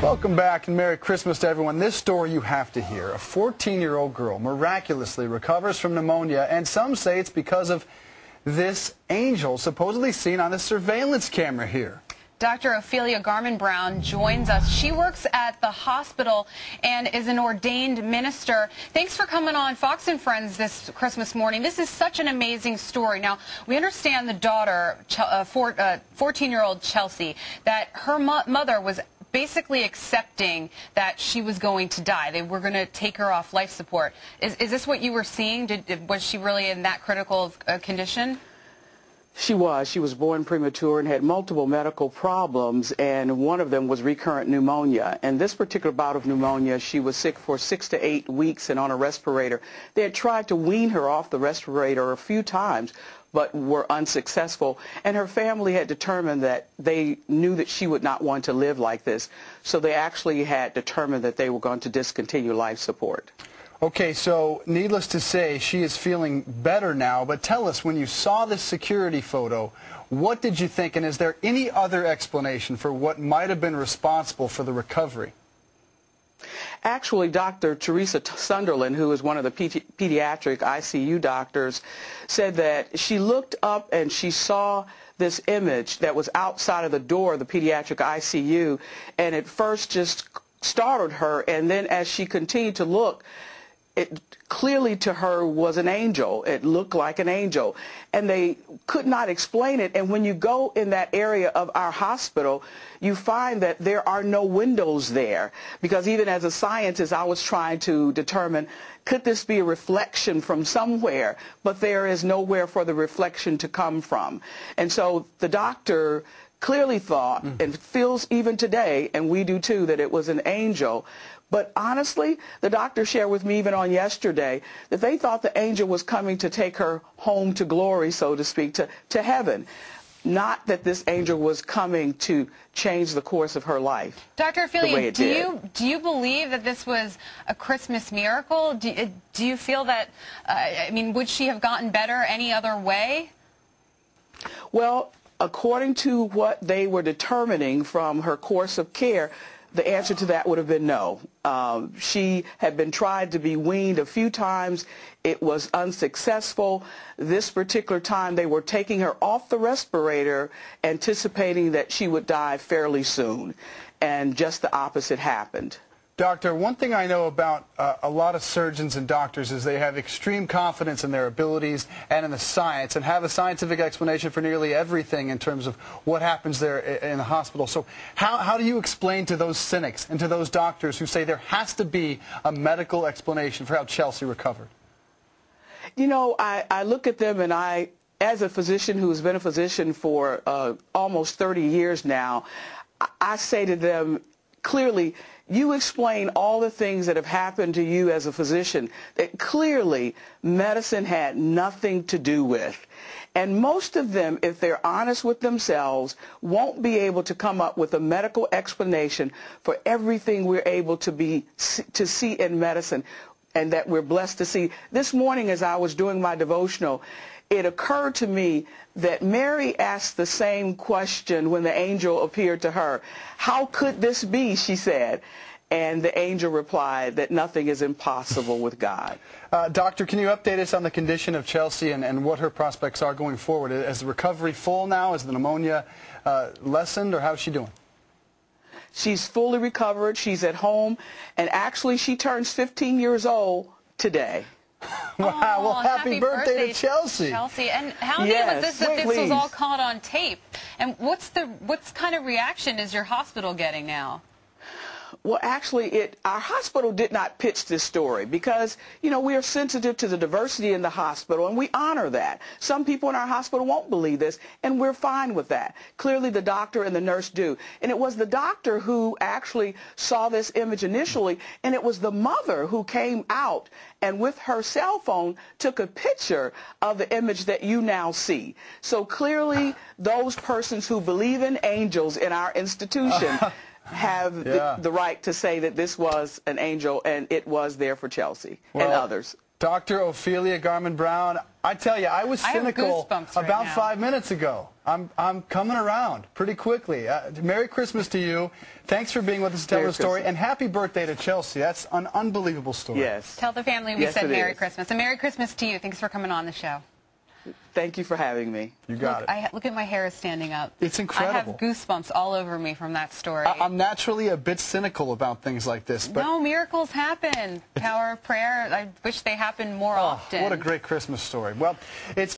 Welcome back and Merry Christmas to everyone. This story you have to hear. A 14-year-old girl miraculously recovers from pneumonia, and some say it's because of this angel supposedly seen on the surveillance camera here. Dr. Ophelia Garman-Brown joins us. She works at the hospital and is an ordained minister. Thanks for coming on Fox and Friends this Christmas morning. This is such an amazing story. Now, we understand the daughter, 14-year-old Chelsea, that her mother was basically accepting that she was going to die. They were going to take her off life support. Is this what you were seeing? Was she really in that critical condition? She was. She was born premature and had multiple medical problems, and one of them was recurrent pneumonia. And this particular bout of pneumonia, she was sick for 6 to 8 weeks and on a respirator. They had tried to wean her off the respirator a few times, but were unsuccessful. And her family had determined that they knew that she would not want to live like this. So they actually had determined that they were going to discontinue life support. Okay, so needless to say, she is feeling better now, but tell us, when you saw this security photo, what did you think, and is there any other explanation for what might have been responsible for the recovery? Actually, Dr. Teresa Sunderland, who is one of the pediatric ICU doctors, said that she looked up and she saw this image that was outside of the door of the pediatric ICU, and it first just startled her, and then as she continued to look, it clearly to her was an angel. It looked like an angel, and they could not explain it. And when you go in that area of our hospital, you find that there are no windows there, because even as a scientist, I was trying to determine, could this be a reflection from somewhere? But there is nowhere for the reflection to come from. And so the doctor clearly thought, and feels even today, and we do too, that it was an angel. But honestly, the doctor shared with me even on yesterday that they thought the angel was coming to take her home to glory, so to speak, to heaven. Not that this angel was coming to change the course of her life. Dr. Ophelia, do you believe that this was a Christmas miracle? Do you feel that, I mean, would she have gotten better any other way? Well, according to what they were determining from her course of care, the answer to that would have been no. She had been tried to be weaned a few times. It was unsuccessful. This particular time, they were taking her off the respirator, anticipating that she would die fairly soon. And just the opposite happened. Doctor, one thing I know about a lot of surgeons and doctors is they have extreme confidence in their abilities and in the science, and have a scientific explanation for nearly everything in terms of what happens there in the hospital. So how do you explain to those cynics and to those doctors who say there has to be a medical explanation for how Chelsea recovered? You know, I look at them, and as a physician who's been a physician for almost 30 years now, I say to them, clearly, you explain all the things that have happened to you as a physician that clearly medicine had nothing to do with. And most of them, if they're honest with themselves, won't be able to come up with a medical explanation for everything we're able to see in medicine and that we're blessed to see. This morning, as I was doing my devotional, it occurred to me that Mary asked the same question when the angel appeared to her. How could this be, she said. And the angel replied that nothing is impossible with God. Doctor, can you update us on the condition of Chelsea and what her prospects are going forward? Is the recovery full now? Is the pneumonia lessened, or how's she doing? She's fully recovered. She's at home. And actually, she turns 15 years old today. Wow, well, happy birthday to Chelsea. And how neat was this that this was all caught on tape? And what's kind of reaction is your hospital getting now? Well, actually, our hospital did not pitch this story because, you know, we are sensitive to the diversity in the hospital, and we honor that. Some people in our hospital won't believe this, and we're fine with that. Clearly, the doctor and the nurse do. And it was the doctor who actually saw this image initially, and it was the mother who came out and with her cell phone took a picture of the image that you now see. So clearly, those persons who believe in angels in our institution have the right to say that this was an angel, and it was there for Chelsea and others. Dr. Ophelia Garman-Brown, I tell you, I was cynical about 5 minutes ago. I'm coming around pretty quickly. Merry Christmas to you. Thanks for being with us to tell the story. And happy birthday to Chelsea. That's an unbelievable story. Yes. Tell the family we said Merry Christmas. And Merry Christmas to you. Thanks for coming on the show. Thank you for having me. You got it. Look at my hair is standing up. It's incredible. I have goosebumps all over me from that story. I'm naturally a bit cynical about things like this. But no, miracles happen. Power of prayer. I wish they happened more often. What a great Christmas story. Well, it's